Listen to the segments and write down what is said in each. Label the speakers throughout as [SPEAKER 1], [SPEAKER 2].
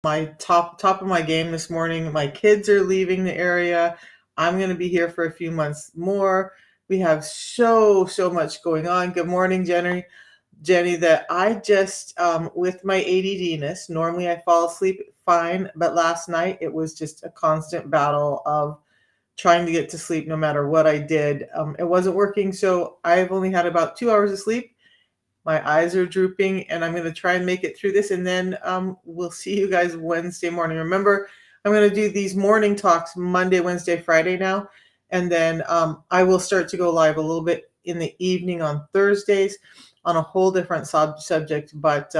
[SPEAKER 1] my top of my game this morning. My kids are leaving the area. I'm going to be here for a few months more. We have so much going on. Good morning, Jenny, that I just, with my ADDness, normally I fall asleep fine, but last night it was just a constant battle of trying to get to sleep no matter what I did. It wasn't working, so I've only had about 2 hours of sleep. My eyes are drooping, and I'm going to try and make it through this, and then we'll see you guys Wednesday morning. Remember, I'm going to do these morning talks Monday, Wednesday, Friday now, and then I will start to go live a little bit in the evening on Thursdays on a whole different subject. But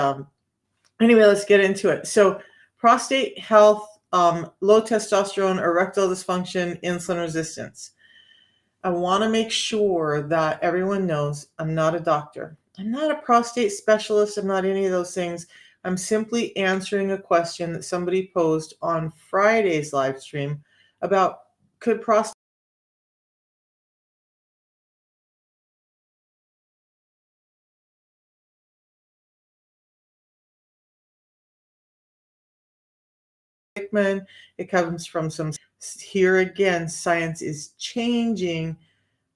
[SPEAKER 1] anyway, let's get into it. So prostate health, low testosterone, erectile dysfunction, insulin resistance. I want to make sure that everyone knows I'm not a doctor. I'm not a prostate specialist. I'm not any of those things. I'm simply answering a question that somebody posed on Friday's live stream about could prostate Hickman. It comes from some here again, science is changing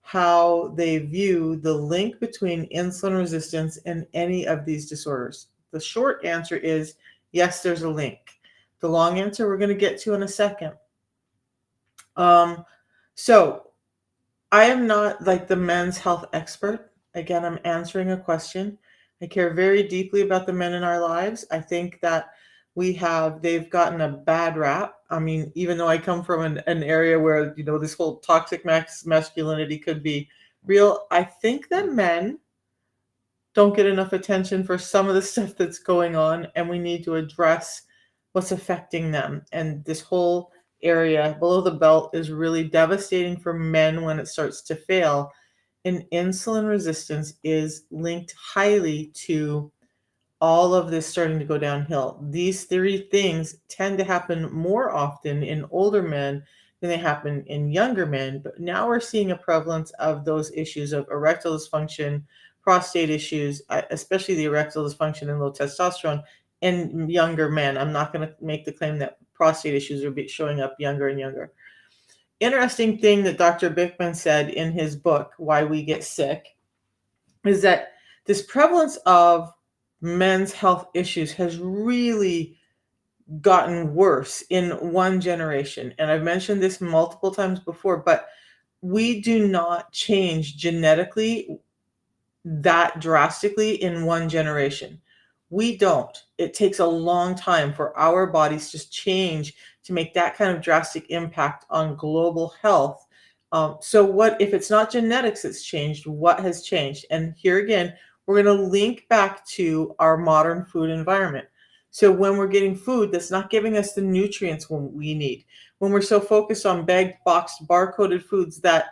[SPEAKER 1] how they view the link between insulin resistance and any of these disorders. The short answer is yes, there's a link. The long answer we're going to get to in a second. So I am not like the men's health expert. Again, I'm answering a question. I care very deeply about the men in our lives. I think that they've gotten a bad rap. I mean, even though I come from an area where, this whole toxic masculinity could be real, I think that men don't get enough attention for some of the stuff that's going on, and we need to address what's affecting them. And this whole area below the belt is really devastating for men when it starts to fail. And insulin resistance is linked highly to all of this starting to go downhill. These three things tend to happen more often in older men than they happen in younger men. But now we're seeing a prevalence of those issues of erectile dysfunction, prostate issues, especially the erectile dysfunction and low testosterone in younger men. I'm not going to make the claim that prostate issues are showing up younger and younger. Interesting thing that Dr. Bickman said in his book, Why We Get Sick, is that this prevalence of men's health issues has really gotten worse in one generation. And I've mentioned this multiple times before, but we do not change genetically that drastically in one generation. We don't. It takes a long time for our bodies to change to make that kind of drastic impact on global health. So what if it's not genetics that's changed? What has changed? And here again, we're going to link back to our modern food environment. So when we're getting food that's not giving us the nutrients we need, when we're so focused on bagged, boxed, barcoded foods that's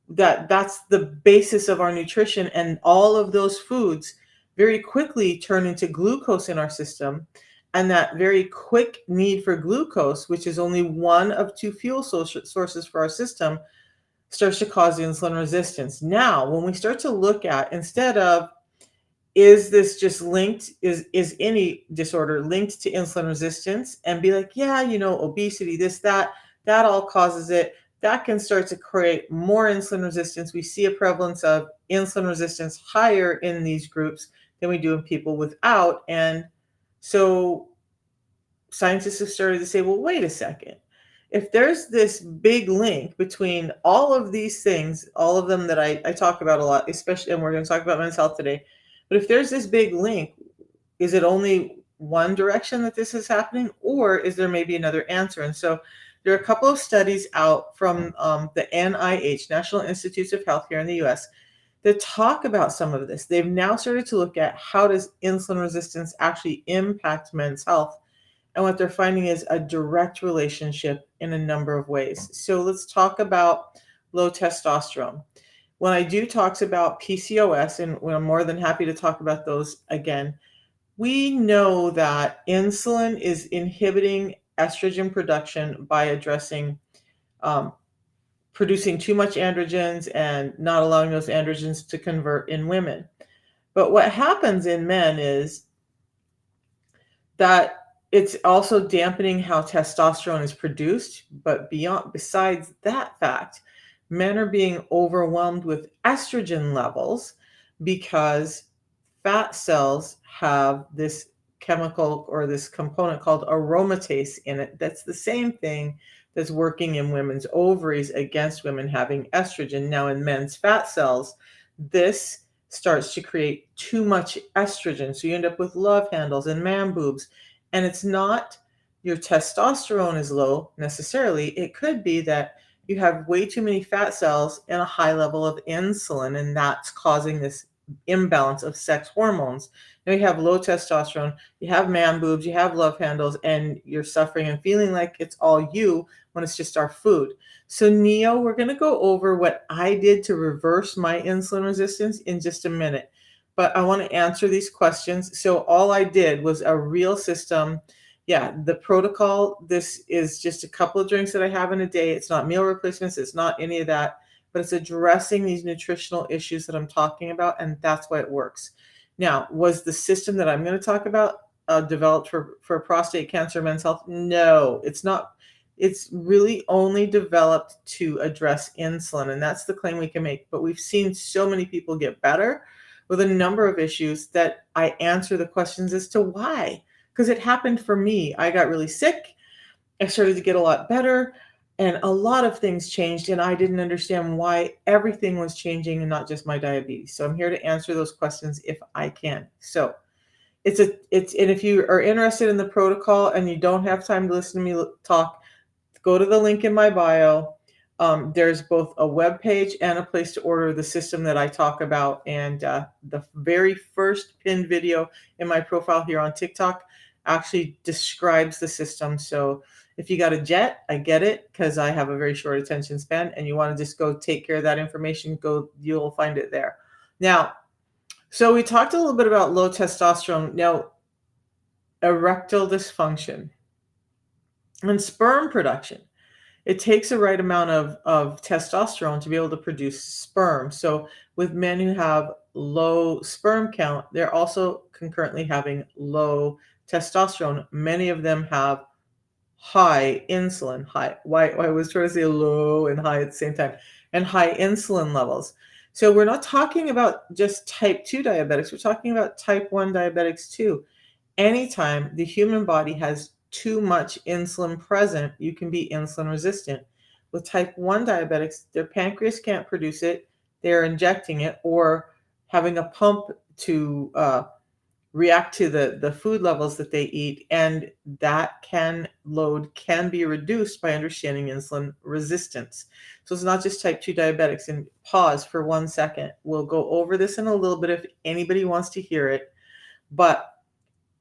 [SPEAKER 1] the basis of our nutrition, and all of those foods very quickly turn into glucose in our system, and that very quick need for glucose, which is only one of two fuel sources for our system, starts to cause insulin resistance. Now when we start to look at, instead of is this just linked, is any disorder linked to insulin resistance, and be like, yeah, obesity, this, that all causes it, that can start to create more insulin resistance. We see a prevalence of insulin resistance higher in these groups than we do in people without. And so scientists have started to say, well, wait a second. If there's this big link between all of these things, all of them that I talk about a lot, especially, and we're going to talk about men's health today, but if there's this big link, is it only one direction that this is happening, or is there maybe another answer? And so there are a couple of studies out from the NIH, National Institutes of Health here in the US, that talk about some of this. They've now started to look at how does insulin resistance actually impact men's health. And what they're finding is a direct relationship in a number of ways. So let's talk about low testosterone. When I do talks about PCOS, and I'm more than happy to talk about those again, we know that insulin is inhibiting estrogen production by addressing producing too much androgens and not allowing those androgens to convert in women. But what happens in men is that It's also dampening how testosterone is produced, but besides that fact, men are being overwhelmed with estrogen levels because fat cells have this chemical or this component called aromatase in it. That's the same thing that's working in women's ovaries against women having estrogen. Now, in men's fat cells, this starts to create too much estrogen. So you end up with love handles and man boobs. And it's not your testosterone is low necessarily. It could be that you have way too many fat cells and a high level of insulin, and that's causing this imbalance of sex hormones. Now you have low testosterone, you have man boobs, you have love handles, and you're suffering and feeling like it's all you when it's just our food. So, Neo, we're going to go over what I did to reverse my insulin resistance in just a minute. But I want to answer these questions. So, all I did was a real system. Yeah, the protocol, this is just a couple of drinks that I have in a day. It's not meal replacements, it's not any of that, but it's addressing these nutritional issues that I'm talking about, and that's why it works. Now, was the system that I'm going to talk about developed for prostate cancer, men's health? No, it's not. It's really only developed to address insulin, and that's the claim we can make. But we've seen so many people get better with a number of issues that I answer the questions as to why. Because it happened for me. I got really sick. I started to get a lot better, and a lot of things changed, and I didn't understand why everything was changing and not just my diabetes. So I'm here to answer those questions if I can. So and if you are interested in the protocol and you don't have time to listen to me talk, go to the link in my bio. There's both a web page and a place to order the system that I talk about. And the very first pinned video in my profile here on TikTok actually describes the system. So if you got a jet, I get it, because I have a very short attention span, and you want to just go take care of that information, you'll find it there. Now, so we talked a little bit about low testosterone. Now, erectile dysfunction and sperm production. It takes the right amount of testosterone to be able to produce sperm. So with men who have low sperm count, they're also concurrently having low testosterone. Many of them have high insulin, why I was trying to say low and high at the same time, and high insulin levels. So we're not talking about just type 2 diabetics, we're talking about type 1 diabetics too. Anytime the human body has too much insulin present, you can be insulin resistant. With type 1 diabetics, their pancreas can't produce it, they're injecting it or having a pump to react to the food levels that they eat, and that load can be reduced by understanding insulin resistance. So it's not just type 2 diabetics. And pause for 1 second. We'll go over this in a little bit if anybody wants to hear it. But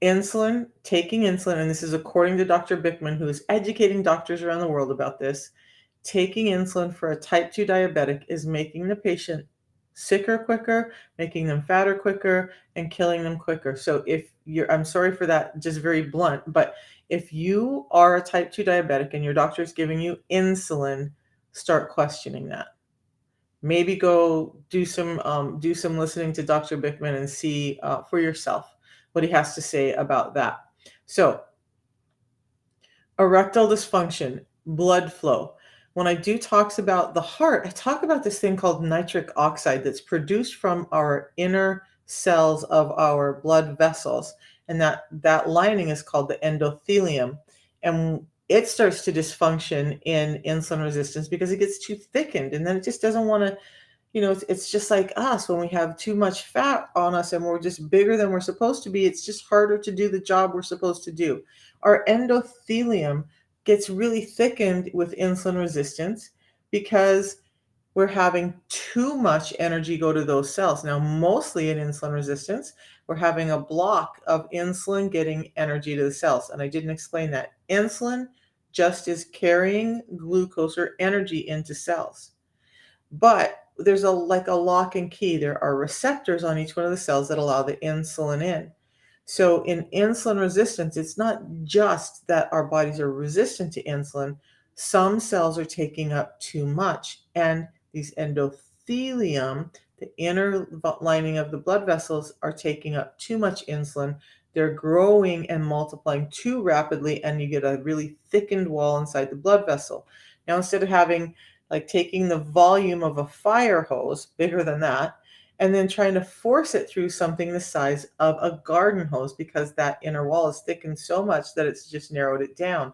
[SPEAKER 1] taking insulin, and this is according to Dr. Bickman, who is educating doctors around the world about this, taking insulin for a type 2 diabetic is making the patient sicker quicker, making them fatter quicker, and killing them quicker. So I'm sorry for that, just very blunt, but if you are a type 2 diabetic and your doctor is giving you insulin, start questioning that. Maybe go do some listening to Dr. Bickman and see for yourself what he has to say about that. So, erectile dysfunction, blood flow. When I do talks about the heart, I talk about this thing called nitric oxide that's produced from our inner cells of our blood vessels. And that lining is called the endothelium. And it starts to dysfunction in insulin resistance because it gets too thickened, and then it just doesn't want to, it's just like us when we have too much fat on us and we're just bigger than we're supposed to be. It's just harder to do the job we're supposed to do. Our endothelium gets really thickened with insulin resistance because we're having too much energy go to those cells. Now, mostly in insulin resistance, we're having a block of insulin getting energy to the cells. And I didn't explain that. Insulin just is carrying glucose or energy into cells. But there's like a lock and key. There are receptors on each one of the cells that allow the insulin in. So in insulin resistance, it's not just that our bodies are resistant to insulin. Some cells are taking up too much, and these endothelium, the inner lining of the blood vessels, are taking up too much insulin. they're growing and multiplying too rapidly, and you get a really thickened wall inside the blood vessel. Now, instead of having like taking the volume of a fire hose, bigger than that, and then trying to force it through something the size of a garden hose because that inner wall is thickened so much that it's just narrowed it down.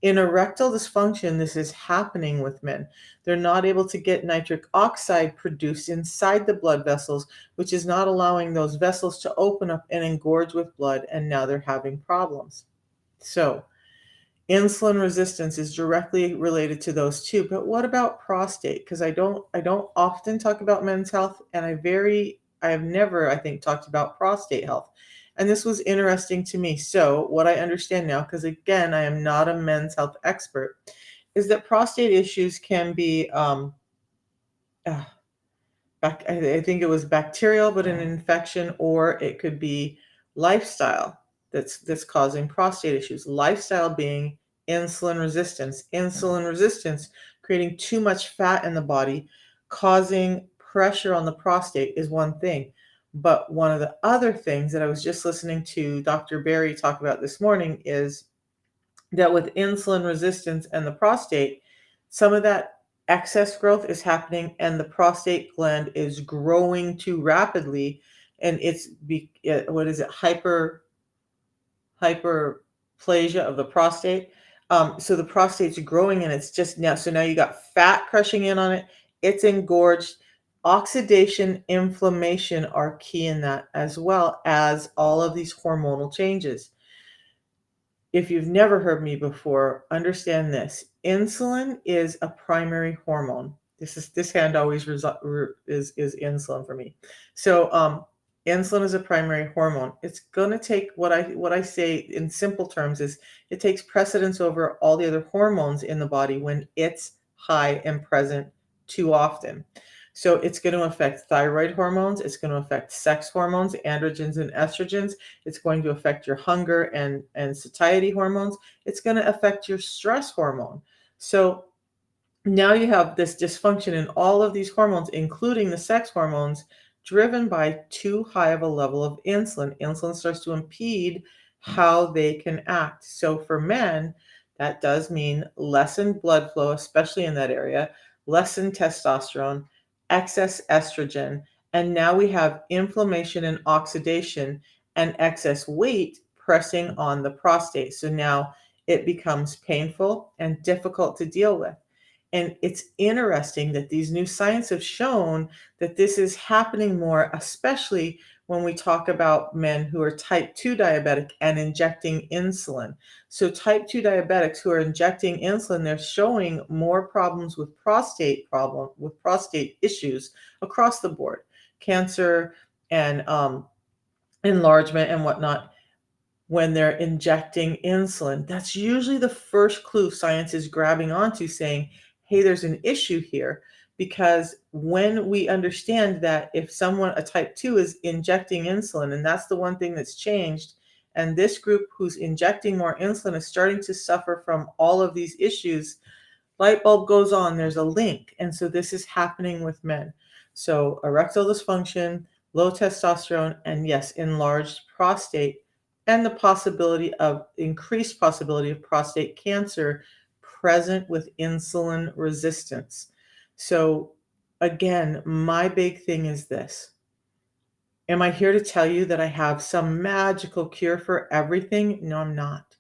[SPEAKER 1] In erectile dysfunction, this is happening with men. They're not able to get nitric oxide produced inside the blood vessels, which is not allowing those vessels to open up and engorge with blood, and now they're having problems. So, insulin resistance is directly related to those two. But what about prostate? Because I don't often talk about men's health, and I have never, I think, talked about prostate health. And this was interesting to me. So what I understand now, because again, I am not a men's health expert, is that prostate issues can be uh, I think it was bacterial, but an infection, or it could be lifestyle that's causing prostate issues. Lifestyle being insulin resistance. Insulin resistance creating too much fat in the body, causing pressure on the prostate is one thing. But one of the other things that I was just listening to Dr. Barry talk about this morning is that with insulin resistance and the prostate, some of that excess growth is happening and the prostate gland is growing too rapidly, and what is it, hyperplasia of the prostate. So the prostate's growing and it's just now, so now you got fat crushing in on it, it's engorged. Oxidation, inflammation are key in that, as well as all of these hormonal changes. If you've never heard me before, understand this. Insulin is a primary hormone. This hand always is insulin for me. So insulin is a primary hormone. It's going to take what I say in simple terms is it takes precedence over all the other hormones in the body when it's high and present too often. So it's going to affect thyroid hormones, it's going to affect sex hormones, androgens and estrogens, it's going to affect your hunger and satiety hormones, it's going to affect your stress hormone. So now you have this dysfunction in all of these hormones, including the sex hormones, driven by too high of a level of insulin. Insulin starts to impede how they can act. So for men, that does mean lessened blood flow, especially in that area, lessened testosterone, excess estrogen, and now we have inflammation and oxidation and excess weight pressing on the prostate. So now it becomes painful and difficult to deal with. And it's interesting that these new science have shown that this is happening more, especially when we talk about men who are type 2 diabetic and injecting insulin. So type 2 diabetics who are injecting insulin, they're showing more problems with prostate issues across the board, cancer and enlargement and whatnot. When they're injecting insulin, that's usually the first clue science is grabbing onto, saying, hey, there's an issue here. Because when we understand that if someone, a type 2, is injecting insulin, and that's the one thing that's changed, and this group who's injecting more insulin is starting to suffer from all of these issues, light bulb goes on, there's a link. And so this is happening with men. So erectile dysfunction, low testosterone, and yes, enlarged prostate, and the increased possibility of prostate cancer present with insulin resistance. So again, my big thing is this. Am I here to tell you that I have some magical cure for everything? No, I'm not.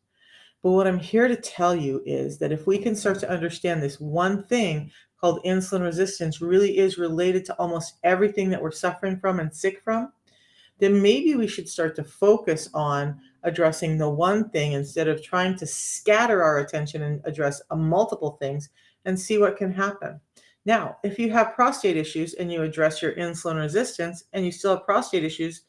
[SPEAKER 1] But what I'm here to tell you is that if we can start to understand this one thing called insulin resistance really is related to almost everything that we're suffering from and sick from, then maybe we should start to focus on addressing the one thing instead of trying to scatter our attention and address multiple things and see what can happen. Now, if you have prostate issues and you address your insulin resistance and you still have prostate issues,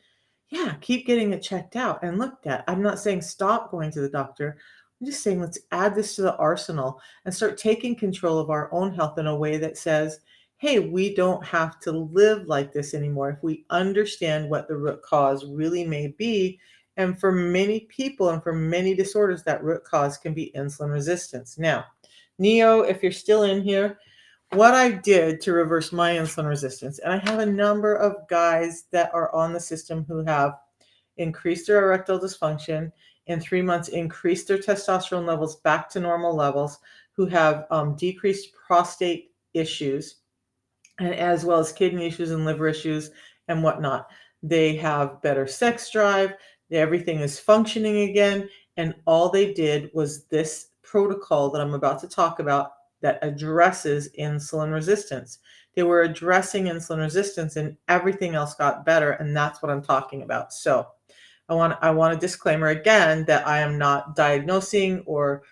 [SPEAKER 1] yeah, keep getting it checked out and looked at. I'm not saying stop going to the doctor. I'm just saying let's add this to the arsenal and start taking control of our own health in a way that says, hey, we don't have to live like this anymore if we understand what the root cause really may be. And for many people and for many disorders, that root cause can be insulin resistance. Now, Neo, if you're still in here, what I did to reverse my insulin resistance, and I have a number of guys that are on the system who have increased their erectile dysfunction, in 3 months increased their testosterone levels back to normal levels, who have decreased prostate issues, and as well as kidney issues and liver issues and whatnot. They have better sex drive. Everything is functioning again. And all they did was this protocol that I'm about to talk about that addresses insulin resistance. They were addressing insulin resistance and everything else got better. And that's what I'm talking about. So I want a disclaimer again that I am not diagnosing or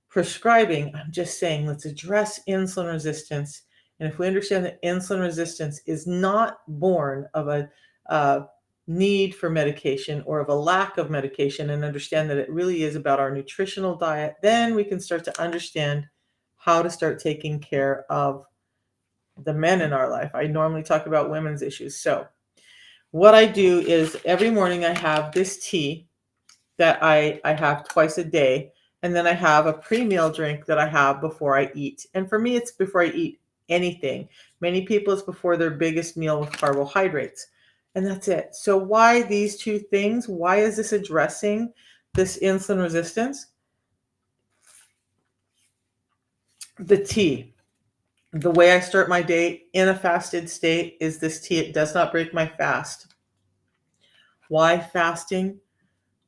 [SPEAKER 1] prescribing. I'm just saying, let's address insulin resistance. And if we understand that insulin resistance is not born of a need for medication or of a lack of medication, and understand that it really is about our nutritional diet, then we can start to understand how to start taking care of the men in our life. I normally talk about women's issues. So what I do is every morning I have this tea that I have twice a day. And then I have a pre-meal drink that I have before I eat. And for me, it's before I eat anything. Many people, it's before their biggest meal with carbohydrates. And that's it. So why these two things? Why is this addressing this insulin resistance? The tea. The way I start my day in a fasted state is this tea. It does not break my fast. Why fasting?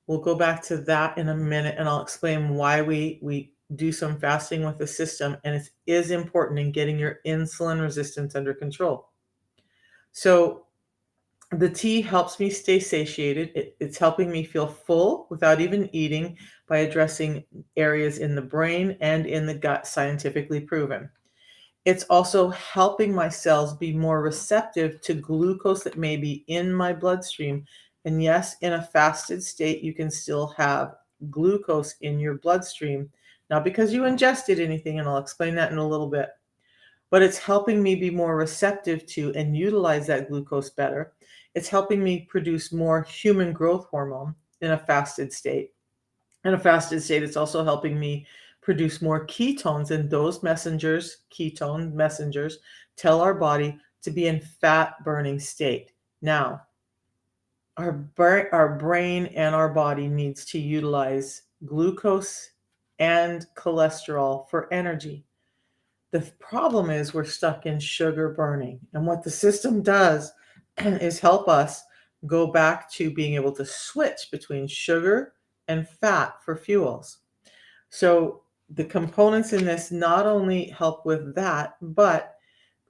[SPEAKER 1] We'll go back to that in a minute, and I'll explain why we do some fasting with the system, and it is important in getting your insulin resistance under control. So the tea helps me stay satiated. It's helping me feel full without even eating by addressing areas in the brain and in the gut, scientifically proven. It's also helping my cells be more receptive to glucose that may be in my bloodstream. And yes, in a fasted state, you can still have glucose in your bloodstream, not because you ingested anything, and I'll explain that in a little bit, but it's helping me be more receptive to and utilize that glucose better. It's helping me produce more human growth hormone in a fasted state. In a fasted state, it's also helping me produce more ketones, and those messengers, ketone messengers, tell our body to be in fat burning state. Now, our brain and our body needs to utilize glucose and cholesterol for energy. The problem is we're stuck in sugar burning. And what the system does is help us go back to being able to switch between sugar and fat for fuels. So the components in this not only help with that, but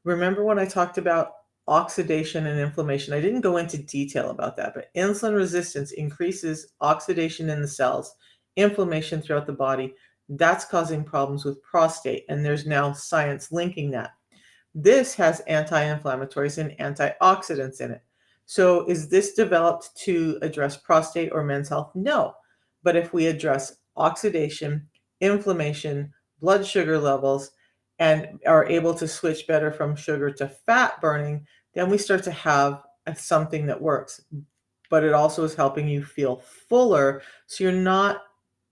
[SPEAKER 1] remember when I talked about oxidation and inflammation, I didn't go into detail about that, but insulin resistance increases oxidation in the cells, inflammation throughout the body. That's causing problems with prostate, and there's now science linking that. This has anti-inflammatories and antioxidants in it. So is this developed to address prostate or men's health? No. But if we address oxidation, inflammation, blood sugar levels, and are able to switch better from sugar to fat burning, then we start to have something that works. But it also is helping you feel fuller, so you're not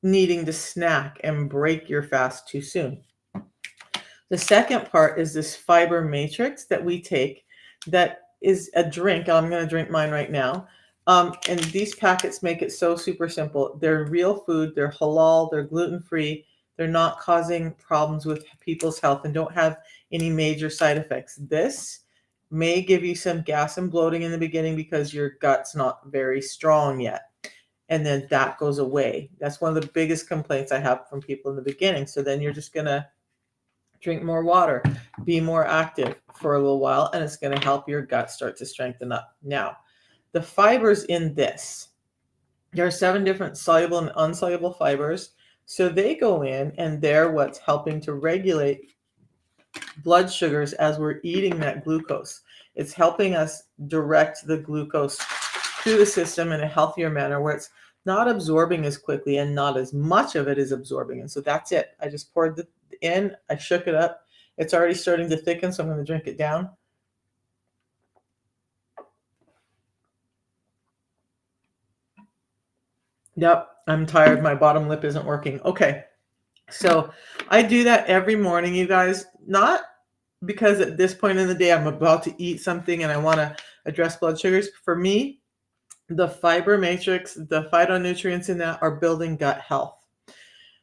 [SPEAKER 1] needing to snack and break your fast too soon. The second part is this fiber matrix that we take that is a drink. I'm going to drink mine right now. And these packets make it so super simple. They're real food. They're halal. They're gluten-free. They're not causing problems with people's health and don't have any major side effects. This may give you some gas and bloating in the beginning because your gut's not very strong yet. And then that goes away. That's one of the biggest complaints I have from people in the beginning. So then you're just going to drink more water, be more active for a little while, and it's going to help your gut start to strengthen up. Now, the fibers in this, there are 7 different soluble and insoluble fibers. So they go in and they're what's helping to regulate blood sugars as we're eating that glucose. It's helping us direct the glucose through the system in a healthier manner where it's not absorbing as quickly and not as much of it is absorbing. And so that's it. I just poured it in, I shook it up. It's already starting to thicken, so I'm going to drink it down. Yep, I'm tired. My bottom lip isn't working. Okay, so I do that every morning, you guys. Not because at this point in the day I'm about to eat something and I want to address blood sugars. For me, The fiber matrix, the phytonutrients in that are building gut health.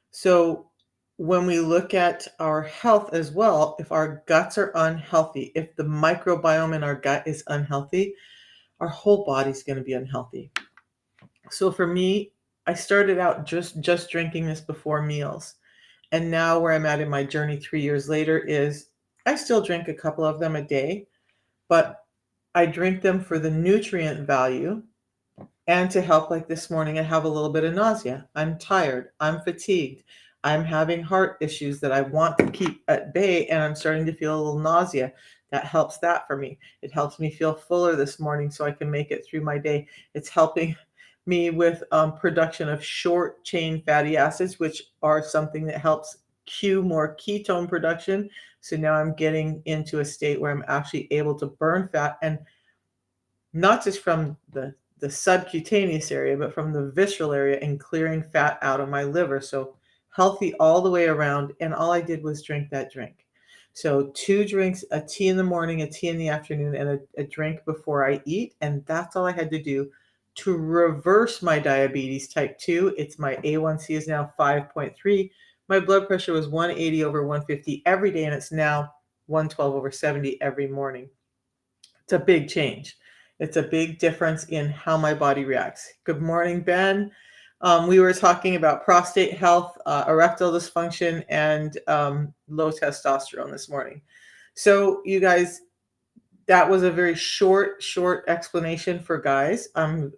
[SPEAKER 1] So when we look at our health as well, if our guts are unhealthy, if the microbiome in our gut is unhealthy, our whole body's going to be unhealthy. So for me, I started out just drinking this before meals. And now where I'm at in my journey 3 years later is I still drink a couple of them a day, but I drink them for the nutrient value and to help. Like this morning, I have a little bit of nausea. I'm tired. I'm fatigued. I'm having heart issues that I want to keep at bay, and I'm starting to feel a little nausea. That helps that for me. It helps me feel fuller this morning so I can make it through my day. It's helping me with production of short chain fatty acids, which are something that helps cue more ketone production. So now I'm getting into a state where I'm actually able to burn fat, and not just from the subcutaneous area, but from the visceral area, and clearing fat out of my liver. So healthy all the way around. And all I did was drink that drink. So 2 drinks, a tea in the morning, a tea in the afternoon, and a drink before I eat. And that's all I had to do to reverse my diabetes type 2. It's my A1C is now 5.3. My blood pressure was 180 over 150 every day, and it's now 112 over 70 every morning. It's a big change. It's a big difference in how my body reacts. Good morning, Ben. We were talking about prostate health, erectile dysfunction, and low testosterone this morning. So, you guys, that was a very short explanation for guys. I'm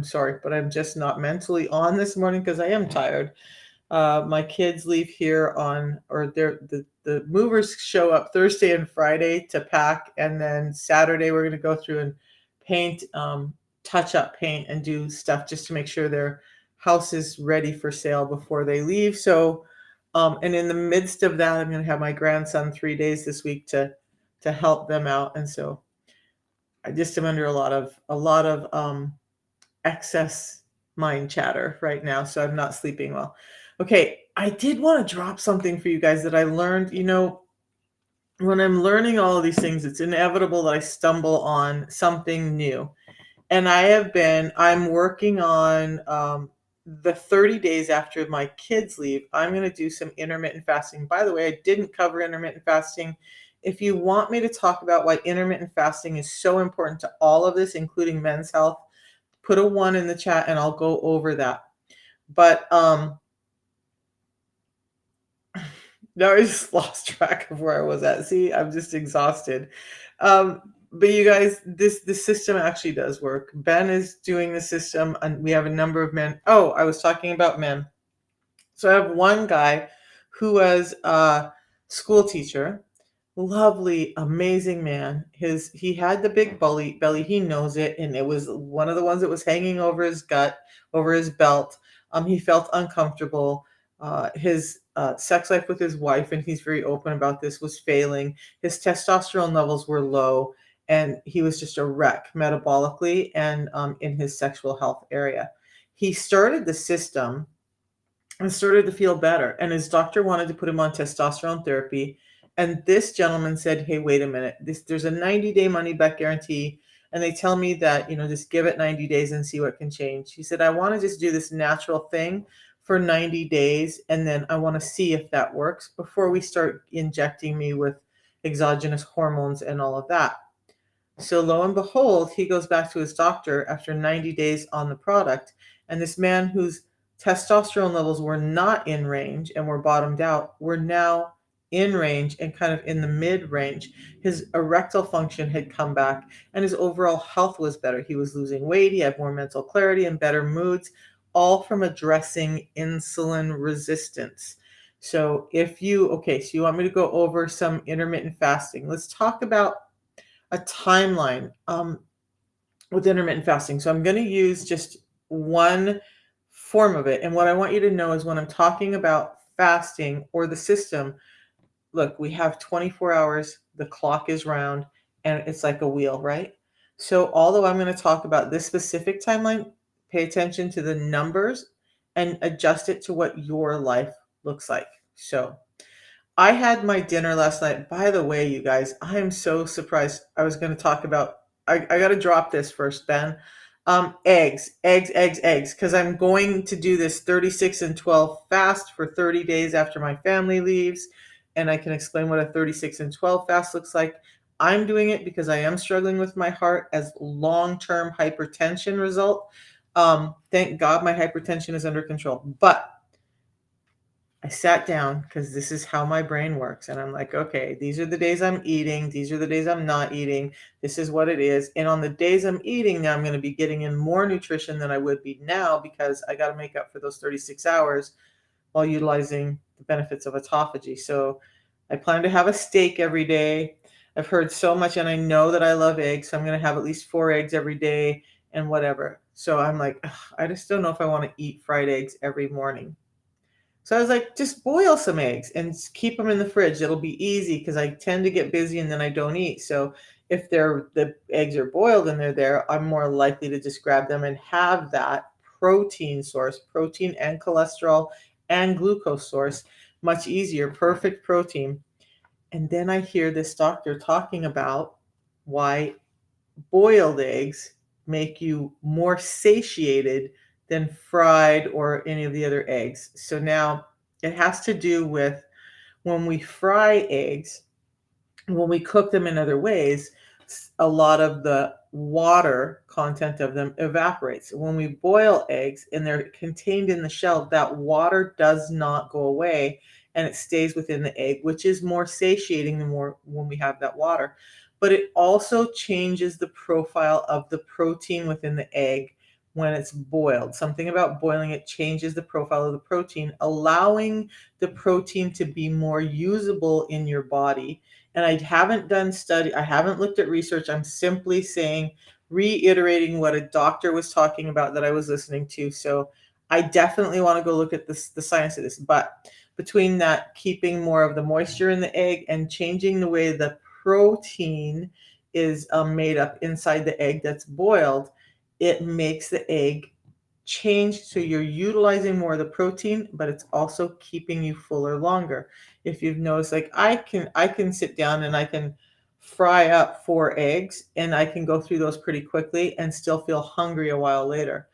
[SPEAKER 1] sorry, but I'm just not mentally on this morning because I am tired. My kids leave here on, or the movers show up Thursday and Friday to pack, and then Saturday we're going to go through and paint, touch up paint, and do stuff just to make sure their house is ready for sale before they leave. So, and in the midst of that, I'm going to have my grandson 3 days this week to help them out, and so I just am under a lot of excess mind chatter right now, so I'm not sleeping well. Okay, I did want to drop something for you guys that I learned. When I'm learning all of these things, it's inevitable that I stumble on something new. And I'm working on the 30 days after my kids leave. I'm going to do some intermittent fasting. By the way, I didn't cover intermittent fasting. If you want me to talk about why intermittent fasting is so important to all of this, including men's health, put a 1 in the chat and I'll go over that. But now I just lost track of where I was at. See, I'm just exhausted. But you guys, the system actually does work. Ben is doing the system, and we have a number of men. Oh, I was talking about men. So I have one guy who was a school teacher, lovely, amazing man. He had the big belly. He knows it, and it was one of the ones that was hanging over his gut, over his belt. He felt uncomfortable. His sex life with his wife, and he's very open about this, was failing. His testosterone levels were low, and he was just a wreck metabolically and in his sexual health area. He started the system and started to feel better. And his doctor wanted to put him on testosterone therapy. And this gentleman said, "Hey, wait a minute. There's a 90-day money back guarantee. And they tell me that, just give it 90 days and see what can change." He said, "I want to just do this natural thing for 90 days. And then I want to see if that works before we start injecting me with exogenous hormones and all of that." So lo and behold, he goes back to his doctor after 90 days on the product. And this man whose testosterone levels were not in range and were bottomed out were now in range and kind of in the mid range. His erectile function had come back and his overall health was better. He was losing weight, he had more mental clarity and better moods, all from addressing insulin resistance. So so you want me to go over some intermittent fasting. Let's talk about a timeline with intermittent fasting. So I'm going to use just one form of it. And what I want you to know is when I'm talking about fasting or the system, look, we have 24 hours, the clock is round, and it's like a wheel, right? So although I'm going to talk about this specific timeline, pay attention to the numbers and adjust it to what your life looks like. So I had my dinner last night. By the way, you guys, I am so surprised. I was going to talk about I got to drop this first, Ben. Eggs, because I'm going to do this 36 and 12 fast for 30 days after my family leaves. And I can explain what a 36 and 12 fast looks like. I'm doing it because I am struggling with my heart as long-term hypertension result. Thank God my hypertension is under control. But I sat down because this is how my brain works. And I'm like, okay, these are the days I'm eating. These are the days I'm not eating. This is what it is. And on the days I'm eating, now I'm going to be getting in more nutrition than I would be now because I got to make up for those 36 hours while utilizing the benefits of autophagy. So I plan to have a steak every day. I've heard so much, and I know that I love eggs. So I'm going to have at least 4 eggs every day and whatever. So I'm like, ugh, I just don't know if I want to eat fried eggs every morning. So I was like, just boil some eggs and keep them in the fridge. It'll be easy because I tend to get busy and then I don't eat. So if the eggs are boiled and they're there, I'm more likely to just grab them and have that protein source, protein and cholesterol and glucose source, much easier, perfect protein. And then I hear this doctor talking about why boiled eggs make you more satiated than fried or any of the other eggs. So now it has to do with when we fry eggs, when we cook them in other ways, a lot of the water content of them evaporates. When we boil eggs and they're contained in the shell, that water does not go away and it stays within the egg, which is more satiating the more when we have that water. But it also changes the profile of the protein within the egg when it's boiled. Something about boiling it changes the profile of the protein, allowing the protein to be more usable in your body. And I haven't done study, I haven't looked at research. I'm simply saying, reiterating what a doctor was talking about that I was listening to. So I definitely want to go look at this, the science of this. But between that, keeping more of the moisture in the egg and changing the way the protein is made up inside the egg that's boiled, it makes the egg change so you're utilizing more of the protein, but it's also keeping you fuller longer. If you've noticed, like I can sit down and I can fry up 4 eggs and I can go through those pretty quickly and still feel hungry a while later.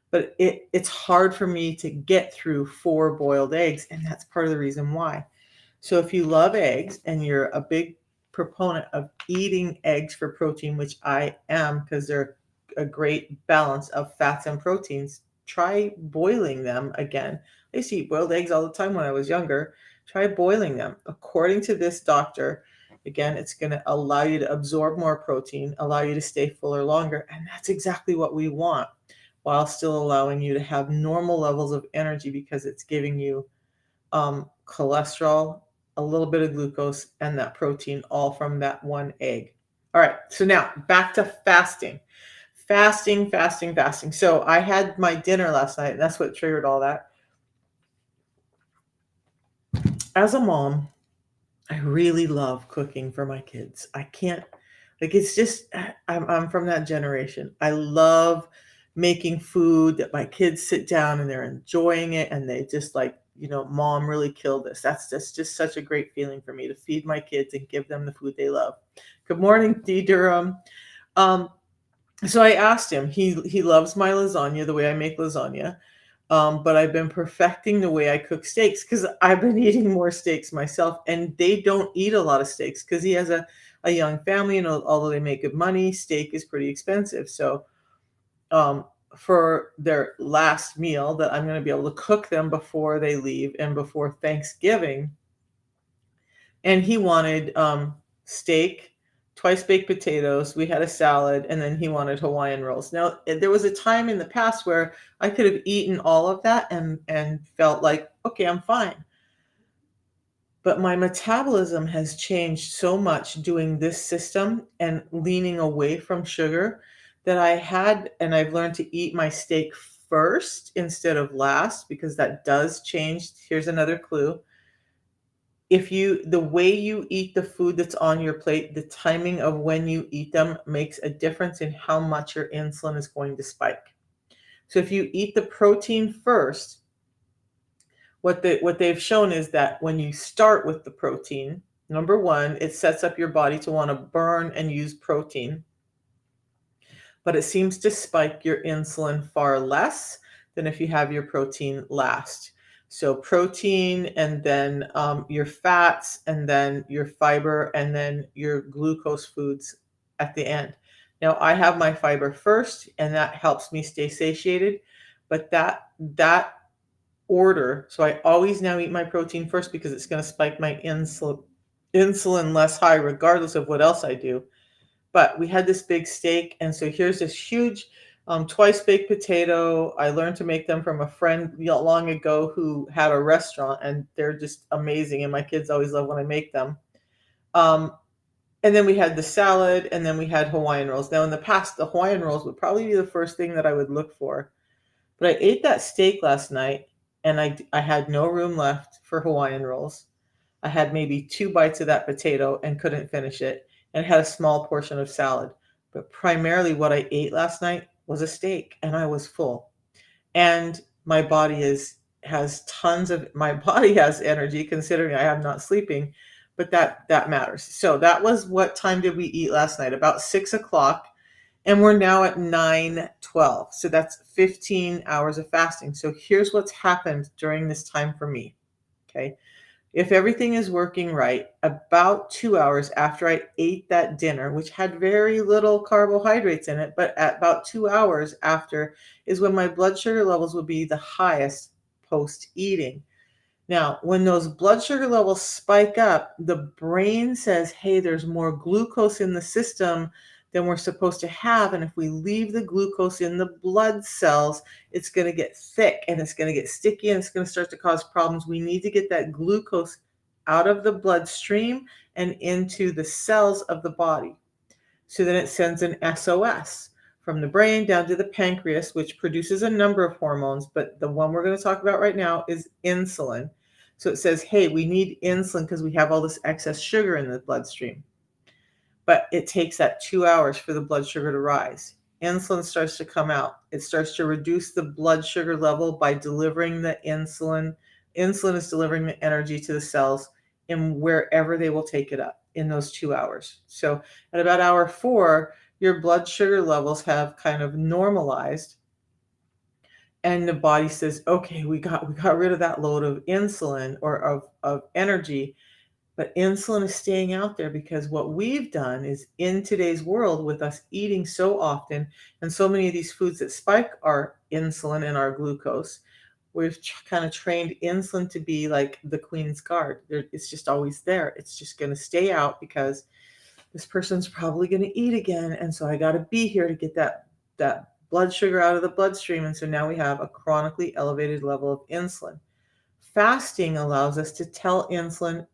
[SPEAKER 1] But it's hard for me to get through 4 boiled eggs, and that's part of the reason why. So if you love eggs and you're a big proponent of eating eggs for protein, which I am because they're a great balance of fats and proteins, try boiling them again. I used to eat boiled eggs all the time when I was younger. Try boiling them. According to this doctor, again, it's going to allow you to absorb more protein, allow you to stay fuller longer. And that's exactly what we want, while still allowing you to have normal levels of energy because it's giving you cholesterol, a little bit of glucose, and that protein all from that one egg. All right, so now back to fasting. Fasting. So I had my dinner last night, and that's what triggered all that. As a mom, I really love cooking for my kids. I can't, like, it's just, I'm from that generation. I love making food that my kids sit down and they're enjoying it and they just like, mom really killed this. That's just such a great feeling for me to feed my kids and give them the food they love. Good morning, Dee Durham. Um, so I asked him, he loves my lasagna, the way I make lasagna. But I've been perfecting the way I cook steaks because I've been eating more steaks myself, and they don't eat a lot of steaks because he has a young family, and although they make good money, steak is pretty expensive. So um, for their last meal that I'm going to be able to cook them before they leave and before Thanksgiving, and he wanted steak, twice baked potatoes. We had a salad, and then he wanted Hawaiian rolls. Now, there was a time in the past where I could have eaten all of that and felt like, okay, I'm fine. But my metabolism has changed so much doing this system and leaning away from sugar that I've learned to eat my steak first instead of last because that does change. Here's another clue: the way you eat the food that's on your plate, the timing of when you eat them makes a difference in how much your insulin is going to spike. So if you eat the protein first, what they've shown is that when you start with the protein, number one, it sets up your body to want to burn and use protein. but it seems to spike your insulin far less than if you have your protein last. So protein, and then your fats, and then your fiber, and then your glucose foods at the end. Now I have my fiber first, and that helps me stay satiated. But that order, so I always now eat my protein first because it's going to spike my insulin less high, regardless of what else I do. But we had this big steak, and so here's this huge twice baked potato. I learned to make them from a friend long ago who had a restaurant, and they're just amazing. And my kids always love when I make them. Um, and then we had the salad, and then we had Hawaiian rolls. Now, in the past, the Hawaiian rolls would probably be the first thing that I would look for. But I ate that steak last night, and I had no room left for Hawaiian rolls. I had maybe 2 bites of that potato and couldn't finish it, and had a small portion of salad. But primarily what I ate last night was a steak, and I was full. And my body my body has energy considering I am not sleeping, but that matters. So that was, what time did we eat last night? About 6 o'clock, and we're now at 9:12. So that's 15 hours of fasting. So here's what's happened during this time for me. Okay. If everything is working right, about 2 hours after I ate that dinner, which had very little carbohydrates in it, but at about 2 hours after is when my blood sugar levels would be the highest post eating. Now, when those blood sugar levels spike up, the brain says, hey, there's more glucose in the system than we're supposed to have. And if we leave the glucose in the blood cells, it's going to get thick, and it's going to get sticky, and it's going to start to cause problems. We need to get that glucose out of the bloodstream and into the cells of the body. So then it sends an SOS from the brain down to the pancreas, which produces a number of hormones, but the one we're going to talk about right now is insulin. So it says, hey, we need insulin because we have all this excess sugar in the bloodstream. But it takes that 2 hours for the blood sugar to rise. Insulin starts to come out. It starts to reduce the blood sugar level by delivering the insulin. Insulin is delivering the energy to the cells in wherever they will take it up in those 2 hours. So at about hour 4, your blood sugar levels have kind of normalized, and the body says, okay, we got rid of that load of insulin, or of energy. But insulin is staying out there because what we've done is, in today's world, with us eating so often and so many of these foods that spike our insulin and our glucose, we've kind of trained insulin to be like the queen's guard. It's just always there. It's just going to stay out because this person's probably going to eat again. And so I got to be here to get that blood sugar out of the bloodstream. And so now we have a chronically elevated level of insulin. Fasting allows us to tell insulin,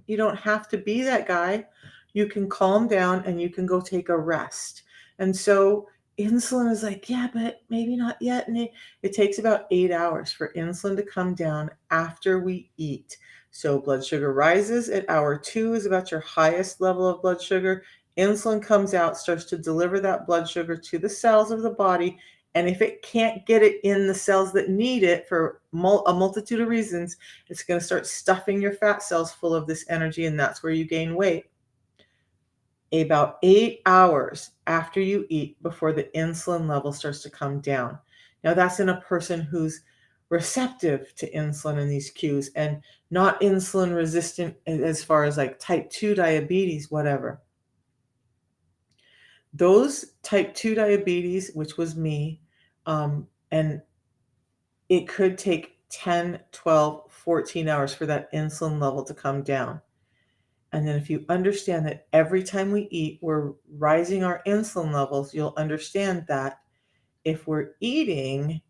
[SPEAKER 1] you don't have to be that guy. You can calm down and you can go take a rest. And so insulin is like, yeah, but maybe not yet. And it takes about 8 hours for insulin to come down after we eat. So blood sugar rises at hour 2 is about your highest level of blood sugar. Insulin comes out, starts to deliver that blood sugar to the cells of the body. And if it can't get it in the cells that need it for a multitude of reasons, it's going to start stuffing your fat cells full of this energy, and that's where you gain weight. About 8 hours after you eat before the insulin level starts to come down. Now, that's in a person who's receptive to insulin and these cues, and not insulin resistant as far as like type 2 diabetes, whatever. Those type 2 diabetes, which was me, and it could take 10, 12, 14 hours for that insulin level to come down. And then if you understand that every time we eat, we're rising our insulin levels, you'll understand that if we're eating,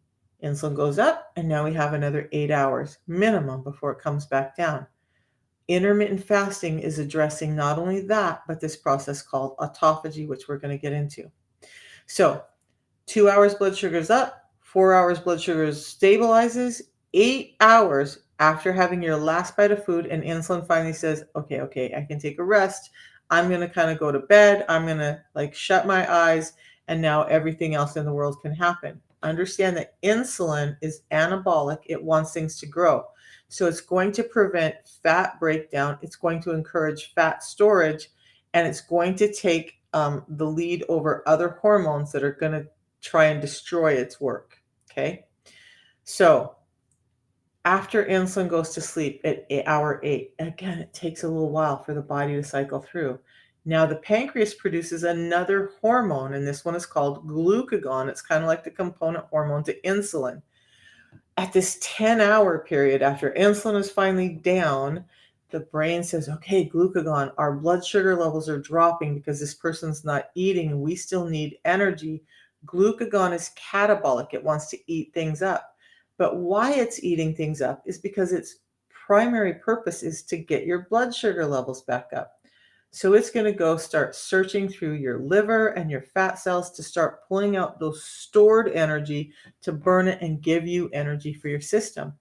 [SPEAKER 1] insulin goes up, and now we have another 8 hours minimum before it comes back down. Intermittent fasting is addressing not only that, but this process called autophagy, which we're going to get into. So 2 hours blood sugar is up, 4 hours blood sugar stabilizes, 8 hours after having your last bite of food, and insulin finally says, okay, I can take a rest. I'm going to kind of go to bed. I'm going to like shut my eyes, and now everything else in the world can happen. Understand that insulin is anabolic. It wants things to grow. So it's going to prevent fat breakdown. It's going to encourage fat storage, and it's going to take the lead over other hormones that are going to try and destroy its work. Okay. So after insulin goes to sleep at hour 8, again, it takes a little while for the body to cycle through. Now, the pancreas produces another hormone, and this one is called glucagon. It's kind of like the component hormone to insulin. At this 10-hour period, after insulin is finally down, the brain says, okay, glucagon, our blood sugar levels are dropping because this person's not eating and we still need energy. Glucagon is catabolic. It wants to eat things up. But why it's eating things up is because its primary purpose is to get your blood sugar levels back up. So it's going to go start searching through your liver and your fat cells to start pulling out those stored energy to burn it and give you energy for your system.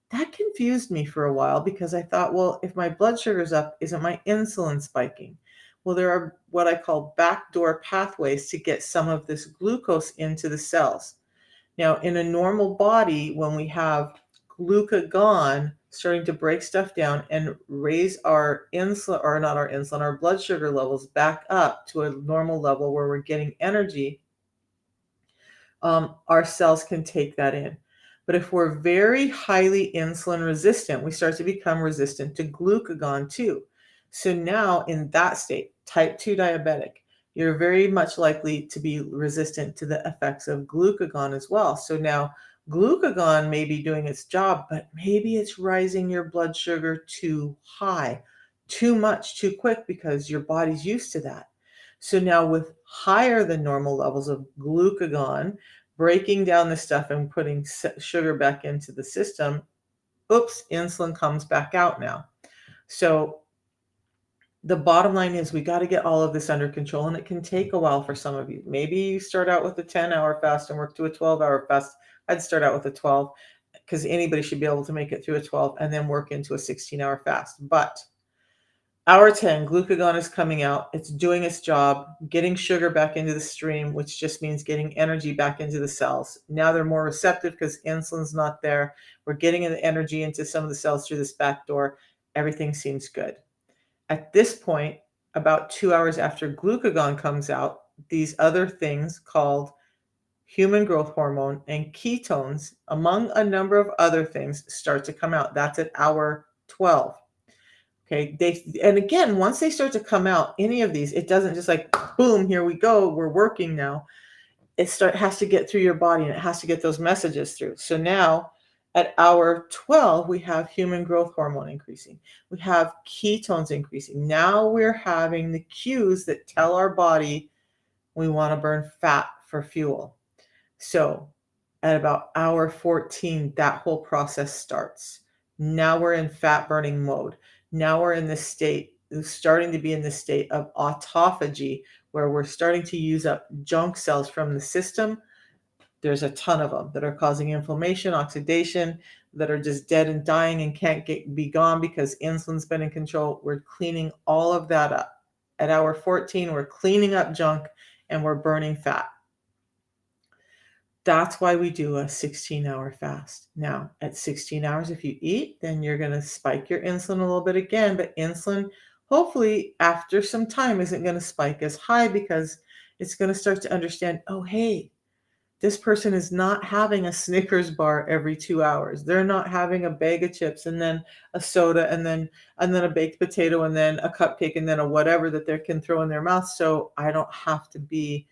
[SPEAKER 1] That confused me for a while because I thought, well, if my blood sugar's up, isn't my insulin spiking? Well, there are what I call backdoor pathways to get some of this glucose into the cells. Now, in a normal body, when we have glucagon starting to break stuff down and raise our insulin, or not our insulin, our blood sugar levels back up to a normal level where we're getting energy, our cells can take that in. But if we're very highly insulin resistant, we start to become resistant to glucagon too. So now in that state, type 2 diabetic, you're very much likely to be resistant to the effects of glucagon as well. So now glucagon may be doing its job, but maybe it's rising your blood sugar too high, too much, too quick because your body's used to that. So now with higher than normal levels of glucagon, breaking down the stuff and putting sugar back into the system, oops, insulin comes back out now. So the bottom line is we got to get all of this under control, and it can take a while for some of you. Maybe you start out with a 10-hour fast and work to a 12-hour fast. I'd start out with a 12 because anybody should be able to make it through a 12 and then work into a 16-hour fast. But hour 10, glucagon is coming out. It's doing its job, getting sugar back into the stream, which just means getting energy back into the cells. Now they're more receptive because insulin's not there. We're getting the energy into some of the cells through this back door. Everything seems good. At this point, about 2 hours after glucagon comes out, these other things called human growth hormone and ketones, among a number of other things, start to come out. That's at hour 12. Okay, and again, once they start to come out, any of these, it doesn't just like, boom, here we go, we're working now. It has to get through your body and it has to get those messages through. So now at hour 12, we have human growth hormone increasing. We have ketones increasing. Now we're having the cues that tell our body we want to burn fat for fuel. So at about hour 14, that whole process starts. Now we're in fat burning mode. Now we're in this state, starting to be in this state of autophagy, where we're starting to use up junk cells from the system. There's a ton of them that are causing inflammation, oxidation, that are just dead and dying and can't be gone because insulin's been in control. We're cleaning all of that up. At hour 14, we're cleaning up junk and we're burning fat. That's why we do a 16-hour fast. Now, at 16 hours, if you eat, then you're going to spike your insulin a little bit again, but insulin, hopefully, after some time, isn't going to spike as high because it's going to start to understand, oh, hey, this person is not having a Snickers bar every 2 hours. They're not having a bag of chips and then a soda and then a baked potato and then a cupcake and then a whatever that they can throw in their mouth. So I don't have to be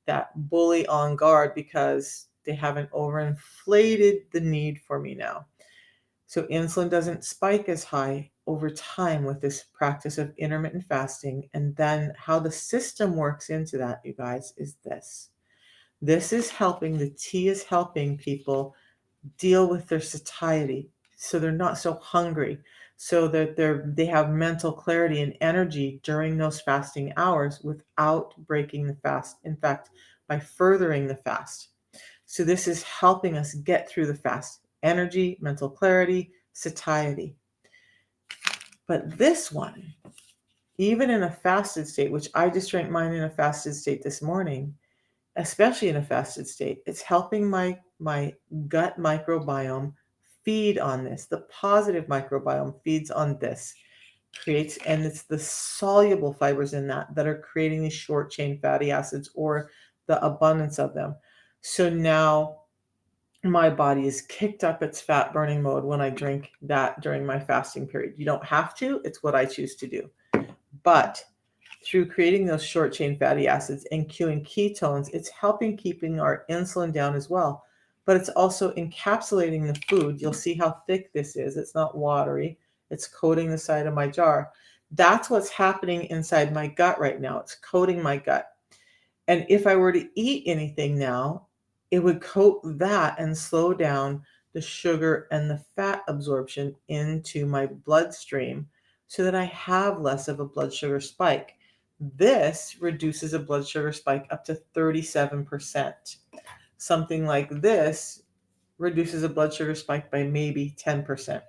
[SPEAKER 1] that bully on guard because they haven't overinflated the need for me now. So insulin doesn't spike as high over time with this practice of intermittent fasting. And then how the system works into that, you guys, is this. This is helping, the tea is helping people deal with their satiety so they're not so hungry, so that they have mental clarity and energy during those fasting hours without breaking the fast. In fact, by furthering the fast. So this is helping us get through the fast. Energy, mental clarity, satiety. But this one, even in a fasted state, which I just drank mine in a fasted state this morning, especially in a fasted state, it's helping my gut microbiome feed on this. The positive microbiome feeds on this. creates, and it's the soluble fibers in that are creating these short chain fatty acids, or the abundance of them. So now my body is kicked up its fat burning mode when I drink that during my fasting period. You don't have to, it's what I choose to do. But through creating those short chain fatty acids and cueing ketones, it's helping keeping our insulin down as well. But it's also encapsulating the food. You'll see how thick this is. It's not watery. It's coating the side of my jar. That's what's happening inside my gut right now. It's coating my gut. And if I were to eat anything now, it would coat that and slow down the sugar and the fat absorption into my bloodstream so that I have less of a blood sugar spike. This reduces a blood sugar spike up to 37%. Something like this reduces a blood sugar spike by maybe 10%.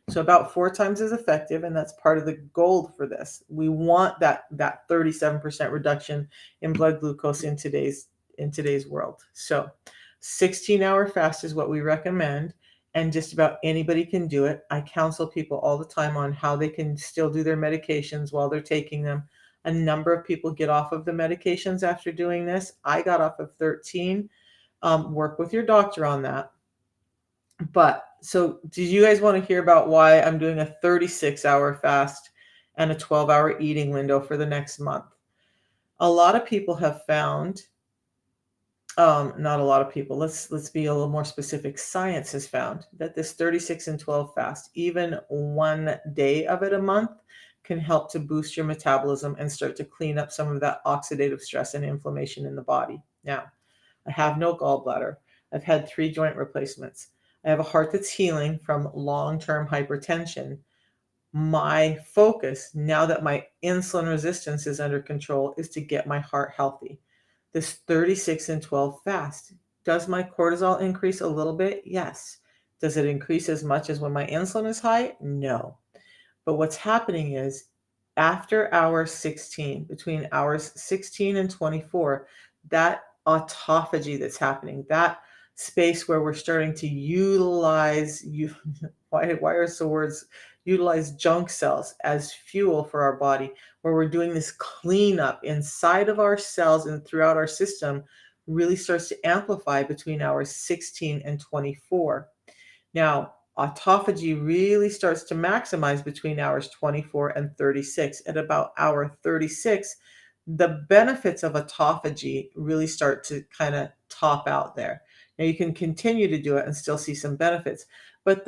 [SPEAKER 1] So about 4 times as effective, and that's part of the goal for this. We want that 37% reduction in blood glucose in today's world. So 16-hour fast is what we recommend, and just about anybody can do it. I counsel people all the time on how they can still do their medications while they're taking them. A number of people get off of the medications after doing this. I got off of 13. Work with your doctor on that. But so did you guys want to hear about why I'm doing a 36-hour fast and a 12-hour eating window for the next month? A lot of people have found, not a lot of people, let's be a little more specific. Science has found that this 36 and 12 fast, even one day of it a month, can help to boost your metabolism and start to clean up some of that oxidative stress and inflammation in the body. Now, I have no gallbladder. I've had 3 joint replacements. I have a heart that's healing from long-term hypertension. My focus, now that my insulin resistance is under control, is to get my heart healthy. This 36 and 12 fast, does my cortisol increase a little bit? Yes. Does it increase as much as when my insulin is high? No. But what's happening is after hour 16, between hours 16 and 24, that autophagy that's happening, that space where we're starting to utilize, why are so words, utilize junk cells as fuel for our body, where we're doing this cleanup inside of our cells and throughout our system, really starts to amplify between hours 16 and 24. Now, autophagy really starts to maximize between hours 24 and 36. At about hour 36, the benefits of autophagy really start to kind of top out there. Now you can continue to do it and still see some benefits, but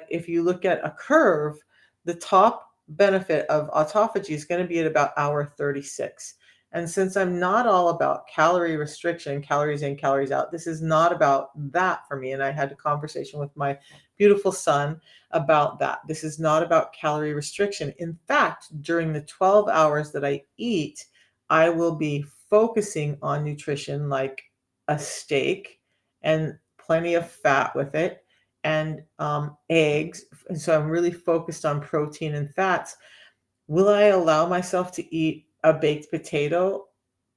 [SPEAKER 1] if you look at a curve, the top benefit of autophagy is going to be at about hour 36. And since I'm not all about calorie restriction, calories in, calories out, this is not about that for me. And I had a conversation with my beautiful son about that. This is not about calorie restriction. In fact, during the 12 hours that I eat, I will be focusing on nutrition like a steak and plenty of fat with it, and eggs. And so I'm really focused on protein and fats. Will I allow myself to eat a baked potato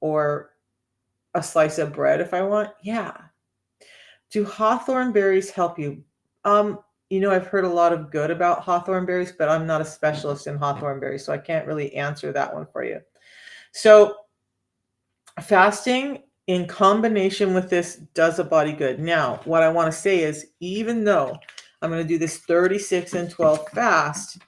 [SPEAKER 1] or a slice of bread if I want? Yeah. Do hawthorn berries help you? I've heard a lot of good about hawthorn berries, but I'm not a specialist in hawthorn berries, so I can't really answer that one for you. So fasting in combination with this does a body good. Now, what I want to say is, even though I'm going to do this 36 and 12 fast,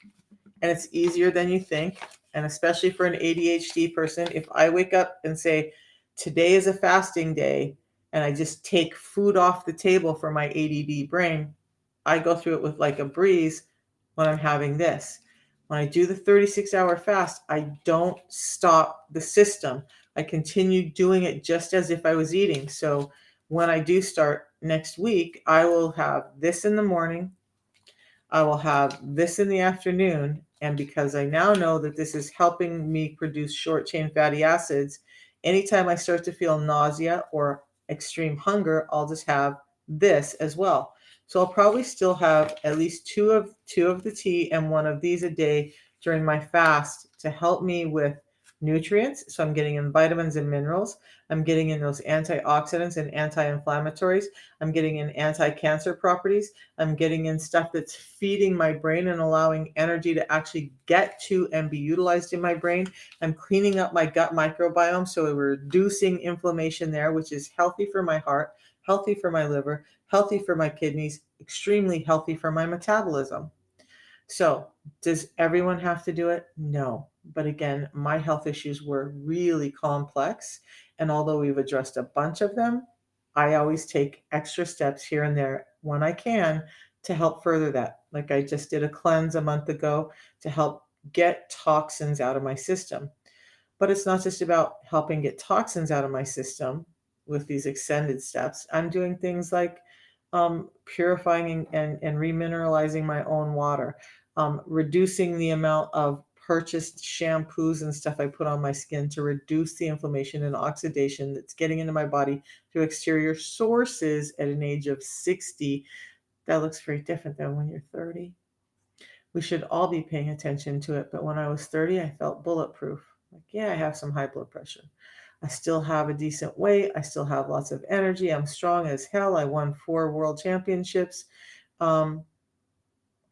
[SPEAKER 1] and it's easier than you think, and especially for an ADHD person, if I wake up and say, today is a fasting day, and I just take food off the table for my ADD brain, I go through it with like a breeze when I'm having this. When I do the 36-hour fast, I don't stop the system. I continue doing it just as if I was eating. So when I do start next week, I will have this in the morning, I will have this in the afternoon, and because I now know that this is helping me produce short chain fatty acids, anytime I start to feel nausea or extreme hunger, I'll just have this as well. So I'll probably still have at least two of the tea and one of these a day during my fast to help me with nutrients. So I'm getting in vitamins and minerals. I'm getting in those antioxidants and anti-inflammatories. I'm getting in anti-cancer properties. I'm getting in stuff that's feeding my brain and allowing energy to actually get to and be utilized in my brain. I'm cleaning up my gut microbiome, so we're reducing inflammation there, which is healthy for my heart, healthy for my liver, healthy for my kidneys, extremely healthy for my metabolism. So, does everyone have to do it? No. But again, my health issues were really complex. And although we've addressed a bunch of them, I always take extra steps here and there when I can to help further that. Like I just did a cleanse a month ago to help get toxins out of my system. But it's not just about helping get toxins out of my system with these extended steps. I'm doing things like purifying and remineralizing my own water, reducing the amount of purchased shampoos and stuff I put on my skin to reduce the inflammation and oxidation that's getting into my body through exterior sources at an age of 60. That looks very different than when you're 30. We should all be paying attention to it. But when I was 30, I felt bulletproof. Like, yeah, I have some high blood pressure. I still have a decent weight. I still have lots of energy. I'm strong as hell. I won 4 world championships. Um,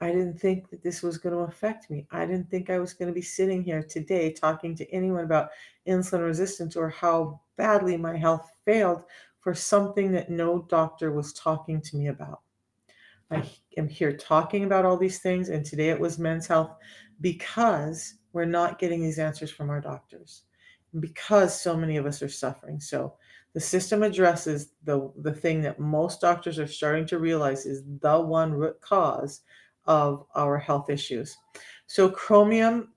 [SPEAKER 1] I didn't think that this was going to affect me. I didn't think I was going to be sitting here today talking to anyone about insulin resistance or how badly my health failed for something that no doctor was talking to me about. I am here talking about all these things, and today it was men's health because we're not getting these answers from our doctors, and because so many of us are suffering. So the system addresses the thing that most doctors are starting to realize is the one root cause of our health issues. So chromium,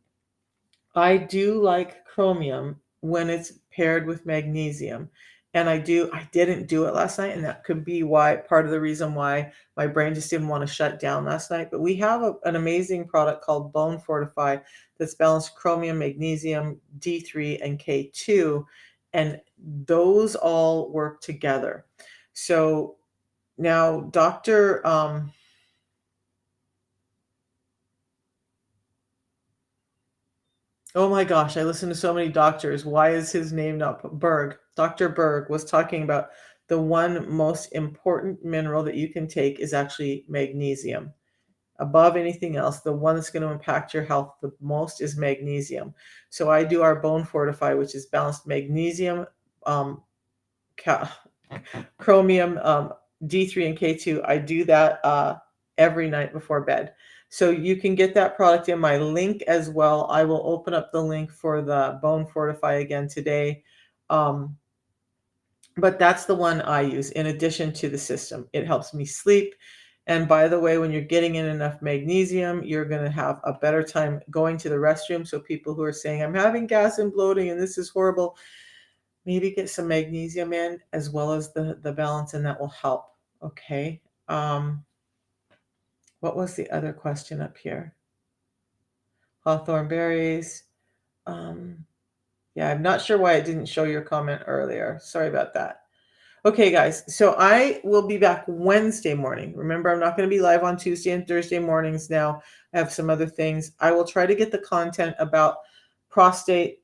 [SPEAKER 1] I do like chromium when it's paired with magnesium. And I didn't do it last night, and that could be why part of the reason why my brain just didn't want to shut down last night. But we have an amazing product called Bone Fortify that's balanced chromium, magnesium, D3, and K2, and those all work together. So now, Dr. Oh my gosh, I listen to so many doctors. Why is his name not Berg? Dr. Berg was talking about the one most important mineral that you can take is actually magnesium. Above anything else, the one that's going to impact your health the most is magnesium. So I do our Bone Fortify, which is balanced magnesium, um, chromium, D3 and K2. I do that every night before bed. So you can get that product in my link as well. I will open up the link for the Bone Fortify again today. Um, but that's the one I use in addition to the system. It helps me sleep. And by the way, when you're getting in enough magnesium, you're going to have a better time going to the restroom. So people who are saying, I'm having gas and bloating and this is horrible, maybe get some magnesium in as well as the balance, and that will help. Okay. What was the other question up here? Hawthorn berries. Um, yeah, I'm not sure why it didn't show your comment earlier. Sorry about that. Okay, guys. So I will be back Wednesday morning. Remember, I'm not going to be live on Tuesday and Thursday mornings now. I have some other things. I will try to get the content about prostate,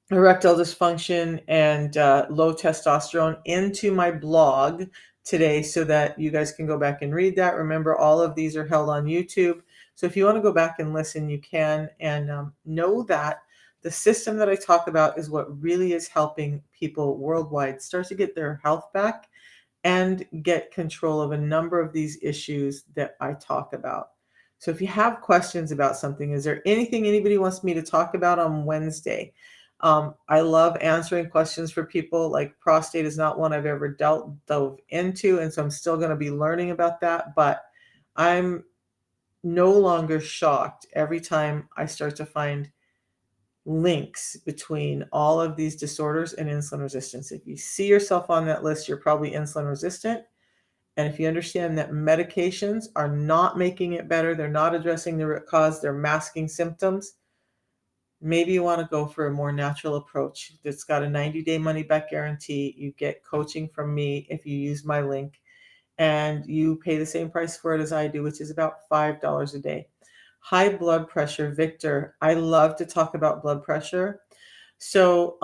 [SPEAKER 1] erectile dysfunction and low testosterone into my blog today so that you guys can go back and read that. Remember, all of these are held on YouTube. So if you want to go back and listen, you can. And know that the system that I talk about is what really is helping people worldwide start to get their health back and get control of a number of these issues that I talk about. So if you have questions about something, is there anything anybody wants me to talk about on Wednesday? I love answering questions for people. Like prostate is not one I've ever dove into, and so I'm still going to be learning about that. But I'm no longer shocked every time I start to find links between all of these disorders and insulin resistance. If you see yourself on that list, you're probably insulin resistant. And if you understand that medications are not making it better, they're not addressing the root cause, they're masking symptoms, maybe you want to go for a more natural approach that's got a 90-day money back guarantee. You get coaching from me if you use my link, and you pay the same price for it as I do, which is about $5 a day. High blood pressure, Victor. I love to talk about blood pressure. So,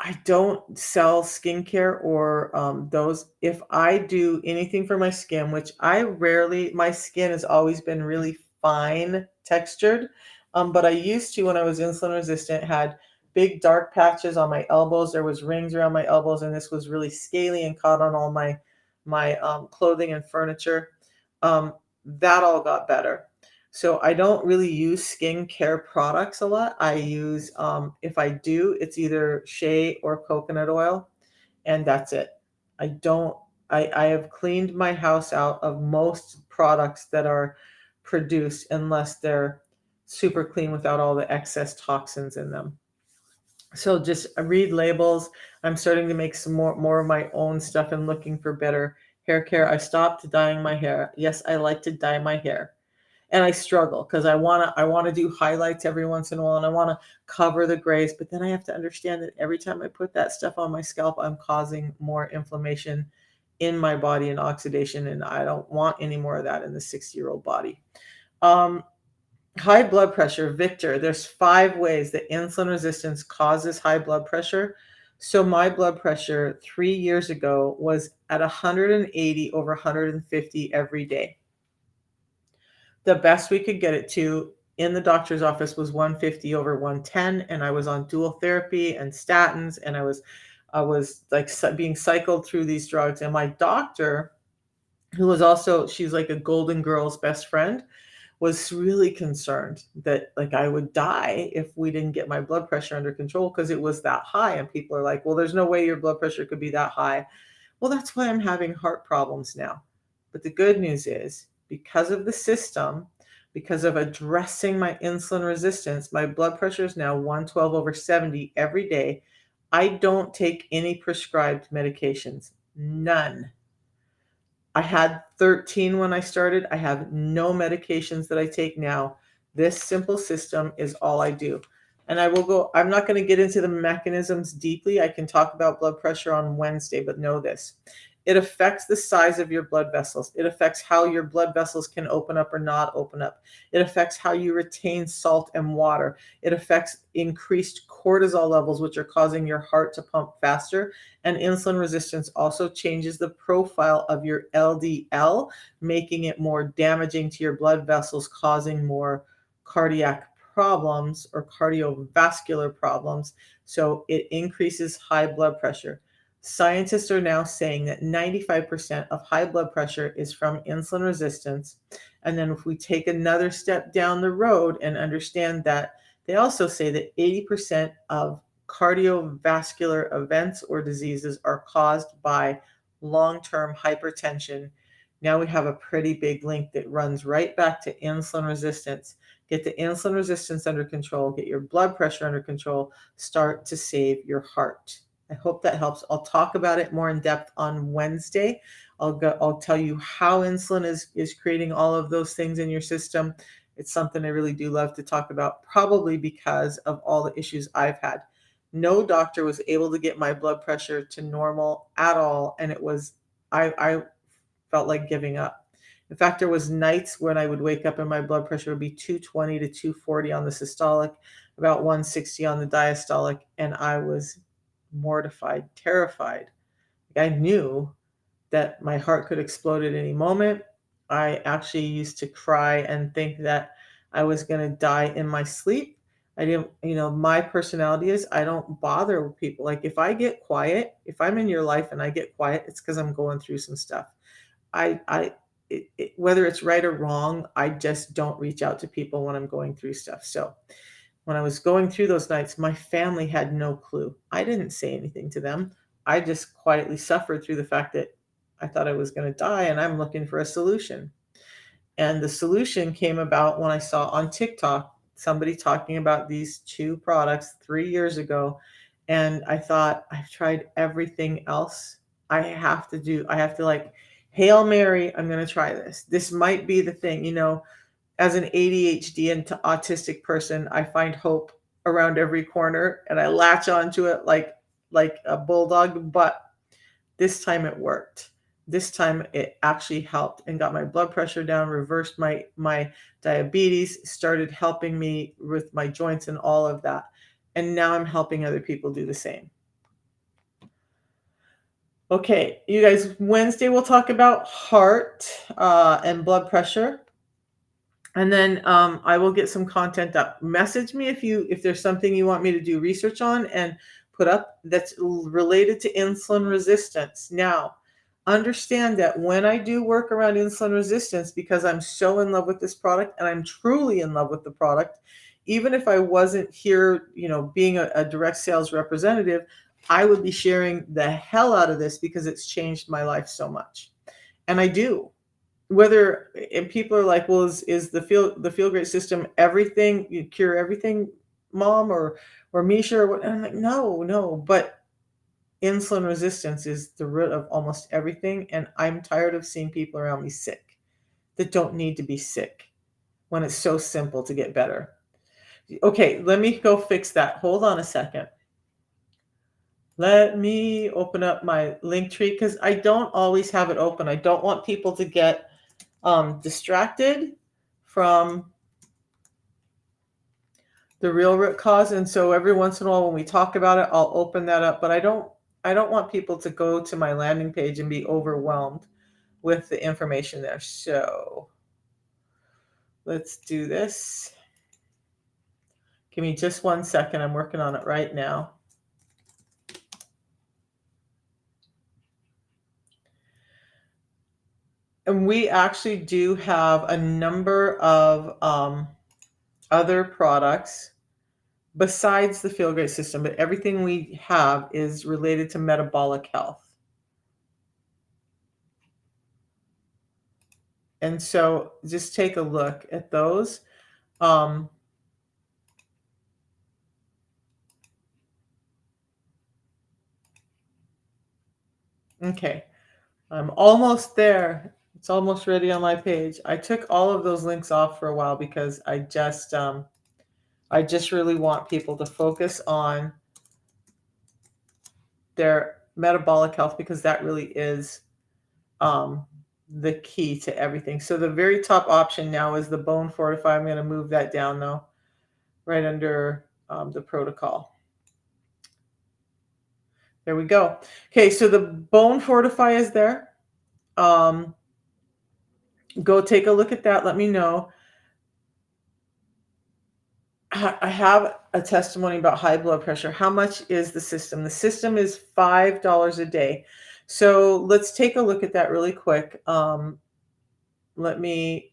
[SPEAKER 1] I don't sell skincare or those. If I do anything for my skin, which I rarely, my skin has always been really fine textured. But I used to, when I was insulin resistant, had big dark patches on my elbows. There was rings around my elbows, and this was really scaly and caught on all my clothing and furniture. That all got better. So I don't really use skincare products a lot. I use, if I do, it's either shea or coconut oil, and that's it. I don't, I have cleaned my house out of most products that are produced unless they're super clean without all the excess toxins in them. So just read labels. I'm starting to make some more of my own stuff and looking for better hair care. I stopped dyeing my hair. Yes, I like to dye my hair, and I struggle because I wanna do highlights every once in a while, and I wanna cover the grays, but then I have to understand that every time I put that stuff on my scalp, I'm causing more inflammation in my body and oxidation, and I don't want any more of that in the 60-year-old body. Um, High blood pressure, Victor, there's 5 ways that insulin resistance causes high blood pressure. So my blood pressure 3 years ago was at 180 over 150 every day. The best we could get it to in the doctor's office was 150 over 110, and I was on dual therapy and statins, and I was like being cycled through these drugs. And my doctor, who was also, she's like a golden girl's best friend, was really concerned that like I would die if we didn't get my blood pressure under control because it was that high. And people are like, well, there's no way your blood pressure could be that high. Well, that's why I'm having heart problems now. But the good news is, because of the system, because of addressing my insulin resistance, my blood pressure is now 112 over 70 every day. I don't take any prescribed medications, none. I had 13 when I started. I have no medications that I take now. This simple system is all I do. And I'm not going to get into the mechanisms deeply. I can talk about blood pressure on Wednesday, but know this. It affects the size of your blood vessels. It affects how your blood vessels can open up or not open up. It affects how you retain salt and water. It affects increased cortisol levels, which are causing your heart to pump faster. And insulin resistance also changes the profile of your LDL, making it more damaging to your blood vessels, causing more cardiac problems or cardiovascular problems. So it increases high blood pressure. Scientists are now saying that 95% of high blood pressure is from insulin resistance. And then if we take another step down the road and understand that, they also say that 80% of cardiovascular events or diseases are caused by long-term hypertension. Now we have a pretty big link that runs right back to insulin resistance. Get the insulin resistance under control, get your blood pressure under control, start to save your heart. I hope that helps. I'll talk about it more in depth on Wednesday. I'll tell you how insulin is creating all of those things in your system. It's something I really do love to talk about, probably because of all the issues I've had. No doctor was able to get my blood pressure to normal at all, and I felt like giving up. In fact, there was nights when I would wake up and my blood pressure would be 220 to 240 on the systolic, about 160 on the diastolic, and I was mortified, terrified. I knew that my heart could explode at any moment. I actually used to cry and think that I was going to die in my sleep. I didn't, my personality is I don't bother with people. Like if I get quiet, if I'm in your life and I get quiet, it's because I'm going through some stuff. Whether it's right or wrong, I just don't reach out to people when I'm going through stuff. So when I was going through those nights, my family had no clue. I didn't say anything to them. I just quietly suffered through the fact that I thought I was going to die and I'm looking for a solution. And the solution came about when I saw on TikTok somebody talking about these 2 products 3 years ago. And I thought, I've tried everything else. I have to like, Hail Mary, I'm going to try this. This might be the thing. As an ADHD and autistic person, I find hope around every corner and I latch onto it like a bulldog, but this time it worked. this time it actually helped and got my blood pressure down, reversed my diabetes, started helping me with my joints and all of that. And now I'm helping other people do the same. Okay, you guys, Wednesday we'll talk about heart and blood pressure. And then I will get some content up. Message me if there's something you want me to do research on and put up that's related to insulin resistance. Now, understand that when I do work around insulin resistance, because I'm so in love with this product and I'm truly in love with the product, even if I wasn't here, being a direct sales representative, I would be sharing the hell out of this because it's changed my life so much. And I do. Whether and people are like, well, is the feel great system everything? You cure everything, mom, or Misha, or what? And I'm like, no. But insulin resistance is the root of almost everything, and I'm tired of seeing people around me sick that don't need to be sick when it's so simple to get better. Okay, let me go fix that. Hold on a second. Let me open up my link tree because I don't always have it open. I don't want people to get distracted from the real root cause. And so every once in a while when we talk about it, I'll open that up. But I don't want people to go to my landing page and be overwhelmed with the information there. So let's do this. Give me just 1 second. I'm working on it right now. And we actually do have a number of other products besides the Feel Great system, but everything we have is related to metabolic health. And so just take a look at those. Okay, I'm almost there. It's almost ready on my page. I took all of those links off for a while because I just really want people to focus on their metabolic health because that really is the key to everything. So the very top option now is the Bone Fortify. I'm going to move that down though, right under the protocol. There we go. Okay, so the Bone Fortify is there. Go take a look at that. Let me know. I have a testimony about high blood pressure. How much is the system? The system is $5 a day. So let's take a look at that really quick. Let me,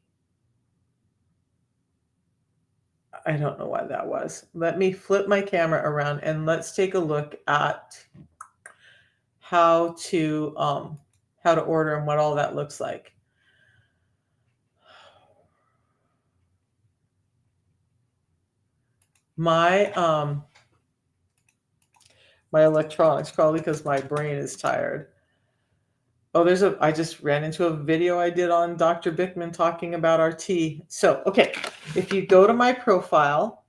[SPEAKER 1] I don't know why that was. Let me flip my camera around and let's take a look at how to order and what all that looks like. My my electronics, probably because my brain is tired. Oh, I just ran into a video I did on Dr. Bickman talking about our tea. So, okay, if you go to my profile,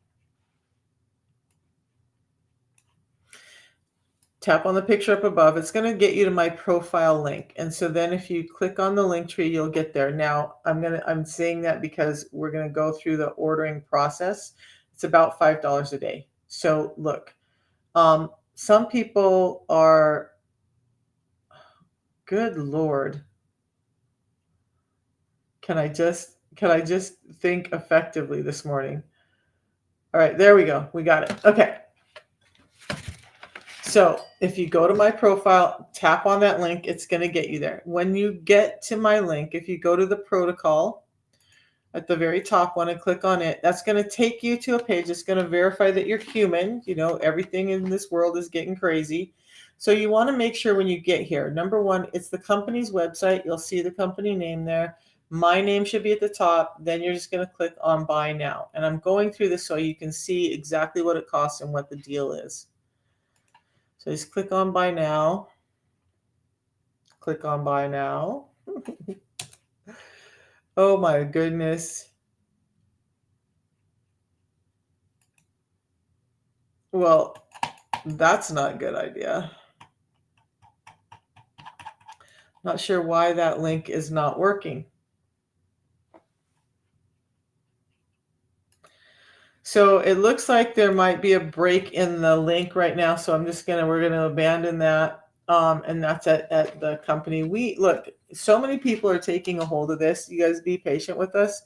[SPEAKER 1] tap on the picture up above, it's going to get you to my profile link. And so then if you click on the link tree, you'll get there. Now, I'm saying that because we're going to go through the ordering process. It's about $5 a day. So, look, some people are, good Lord. Can I just think effectively this morning? All right, there we go. We got it. Okay. So if you go to my profile, tap on that link, it's going to get you there. When you get to my link, if you go to the protocol at the very top one and click on it, that's going to take you to a page. It's going to verify that you're human. Everything in this world is getting crazy. So you want to make sure when you get here, number one, it's the company's website. You'll see the company name there. My name should be at the top. Then you're just going to click on buy now. And I'm going through this so you can see exactly what it costs and what the deal is. So just click on buy now. Click on buy now. Oh my goodness. Well, that's not a good idea. Not sure why that link is not working. So it looks like there might be a break in the link right now. So we're gonna abandon that. And that's at the company. We look, so many people are taking a hold of this. You guys be patient with us.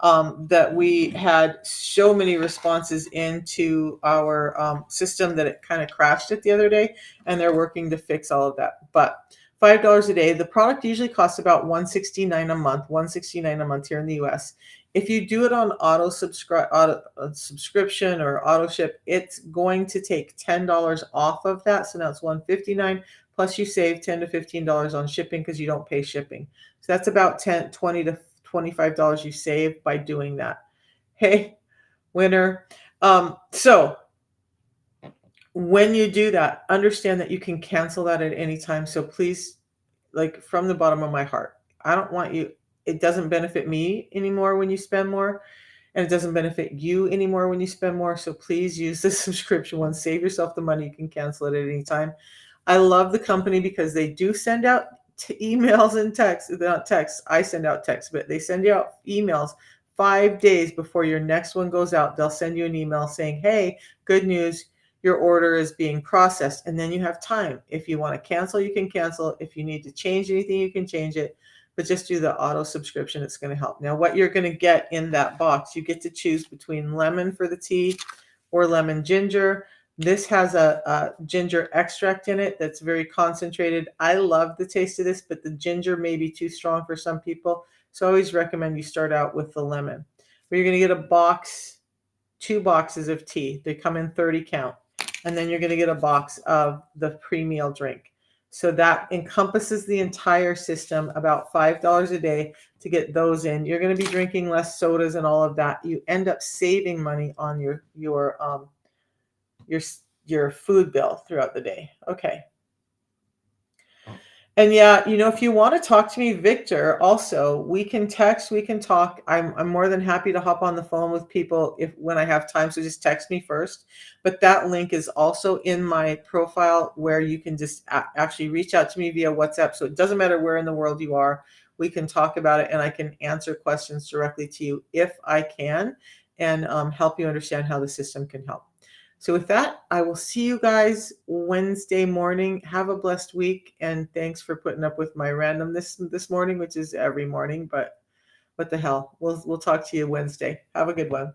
[SPEAKER 1] That we had so many responses into our system that it kind of crashed it the other day, and they're working to fix all of that. But $5 a day. The product usually costs about $169 a month, $169 a month here in the US. If you do it on subscription or auto ship, it's going to take $10 off of that. So now it's $159 plus you save $10 to $15 on shipping because you don't pay shipping. So that's about 10, 20 to $25 you save by doing that. Hey, winner. So when you do that, understand that you can cancel that at any time. So please, like from the bottom of my heart, I don't want you, it doesn't benefit me anymore when you spend more, and it doesn't benefit you anymore when you spend more. So please use the subscription one. Save yourself the money. You can cancel it at any time. I love the company because they do send out emails and texts. They're not texts. I send out texts, but they send you out emails 5 days before your next one goes out. They'll send you an email saying, hey, good news, your order is being processed. And then you have time. If you want to cancel, you can cancel. If you need to change anything, you can change it. But just do the auto subscription. It's going to help. Now, what you're going to get in that box, you get to choose between lemon for the tea or lemon ginger. This has a ginger extract in it that's very concentrated. I love the taste of this, but the ginger may be too strong for some people. So I always recommend you start out with the lemon. But you're going to get a box, 2 boxes of tea. They come in 30 count. And then you're going to get a box of the pre-meal drink. So that encompasses the entire system, about $5 a day to get those in. You're going to be drinking less sodas and all of that. You end up saving money on your food bill throughout the day. Okay. And yeah, if you want to talk to me, Victor, also, we can text, we can talk. I'm more than happy to hop on the phone with people when I have time. So just text me first. But that link is also in my profile where you can just actually reach out to me via WhatsApp. So it doesn't matter where in the world you are. We can talk about it and I can answer questions directly to you if I can, and help you understand how the system can help. So with that, I will see you guys Wednesday morning. Have a blessed week, and thanks for putting up with my randomness this morning, which is every morning, but what the hell. We'll talk to you Wednesday. Have a good one.